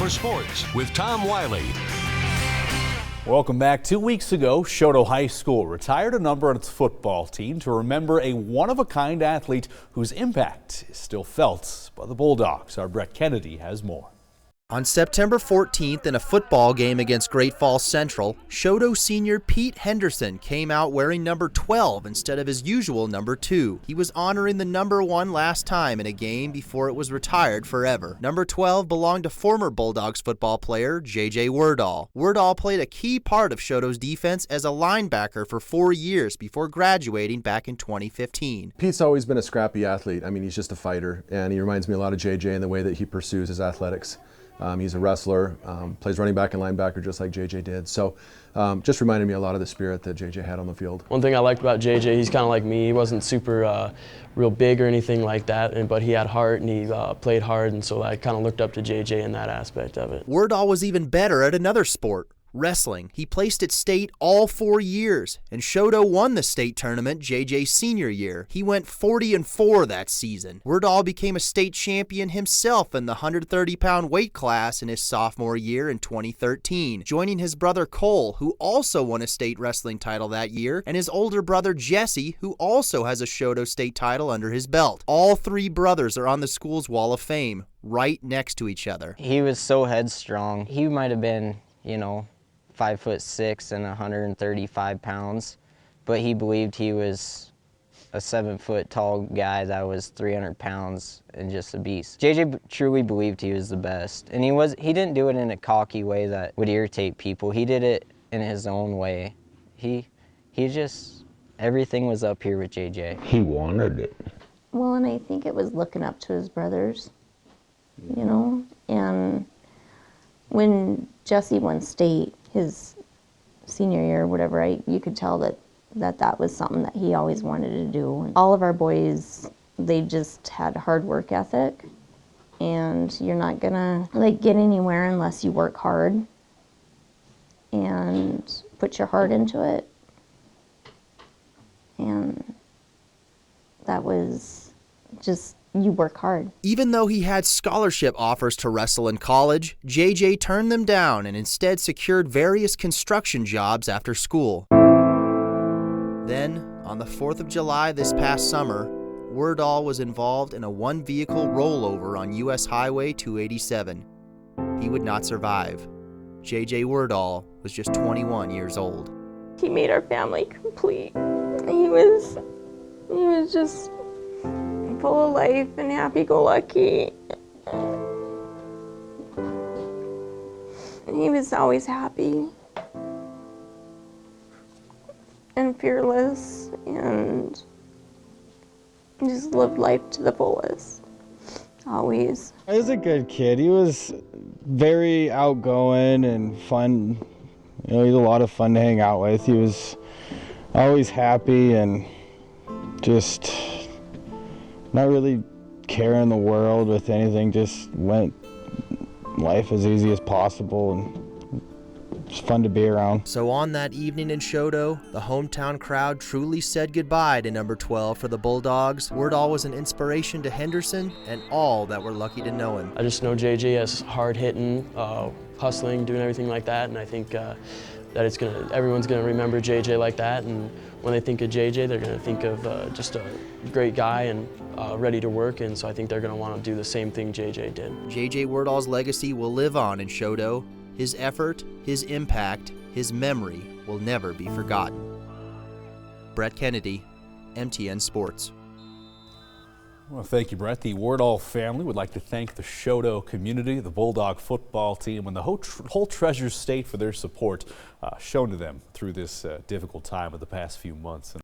for sports with Tom WYLIE. Welcome back. 2 weeks ago, Choteau High School retired a number on its football team to remember a one-of-a-kind athlete whose impact is still felt by the Bulldogs. Our Brett Kennedy has more. On September 14th, in a football game against Great Falls Central, Choteau senior Pete Henderson came out wearing number 12 instead of his usual number 2. He was honoring the number 1 last time in a game before it was retired forever. Number 12 belonged to former Bulldogs football player JJ Werdal. Werdal played a key part of Choteau's defense as a linebacker for 4 years before graduating back in 2015. Pete's always been a scrappy athlete. I mean, he's just a fighter, and he reminds me a lot of JJ in the way that he pursues his athletics. He's a wrestler, plays running back and linebacker just like JJ did. So just reminded me a lot of the spirit that JJ had on the field. One thing I liked about JJ, he's kind of like me. He wasn't super real big or anything like that, but he had heart and he played hard, and so I kind of looked up to JJ in that aspect of it. Werdal was even better at another sport, wrestling. He placed at state all 4 years, and Choteau won the state tournament JJ's senior year. He went 40-4 that season. Werdal became a state champion himself in the 130-pound weight class in his sophomore year in 2013, joining his brother Cole, who also won a state wrestling title that year, and his older brother Jesse, who also has a Choteau state title under his belt. All 3 brothers are on the school's Wall of Fame, right next to each other. He was so headstrong. He might have been, 5'6" and 135 pounds, but he believed he was a 7-foot tall guy that was 300 pounds and just a beast. JJ truly believed he was the best, and he didn't do it in a cocky way that would irritate people. He did it in his own way. He just, everything was up here with JJ. He wanted it. Well, and I think it was looking up to his brothers, and when Jesse won state his senior year or whatever, you could tell that was something that he always wanted to do. And all of our boys, they just had hard work ethic, and you're not gonna get anywhere unless you work hard and put your heart into it. And that was just, you work hard. Even though he had scholarship offers to wrestle in college, JJ turned them down and instead secured various construction jobs after school. Then, on the 4th of July this past summer, Werdal was involved in a one-vehicle rollover on U.S. Highway 287. He would not survive. JJ Werdal was just 21 years old. He made our family complete. He was just full of life and happy-go-lucky. He was always happy and fearless and just lived life to the fullest, always. He was a good kid. He was very outgoing and fun. He was a lot of fun to hang out with. He was always happy and just not really caring the world with anything, just went life as easy as possible, and it's fun to be around. So on that evening in Choteau, the hometown crowd truly said goodbye to number 12 for the Bulldogs. Werdal was an inspiration to Henderson and all that were lucky to know him. I just know JJ as hard-hitting, hustling, doing everything like that, and I think that everyone's gonna remember JJ like that, and when they think of JJ, they're gonna think of just a great guy and ready to work, and so I think they're gonna wanna do the same thing JJ did. JJ Werdal's legacy will live on in Choteau. His effort, his impact, his memory will never be forgotten. Brett Kennedy, MTN Sports. Well, thank you, Brett. The Werdal family would like to thank the Choteau community, the Bulldog football team, and the whole Treasure State for their support shown to them through this difficult time of the past few months.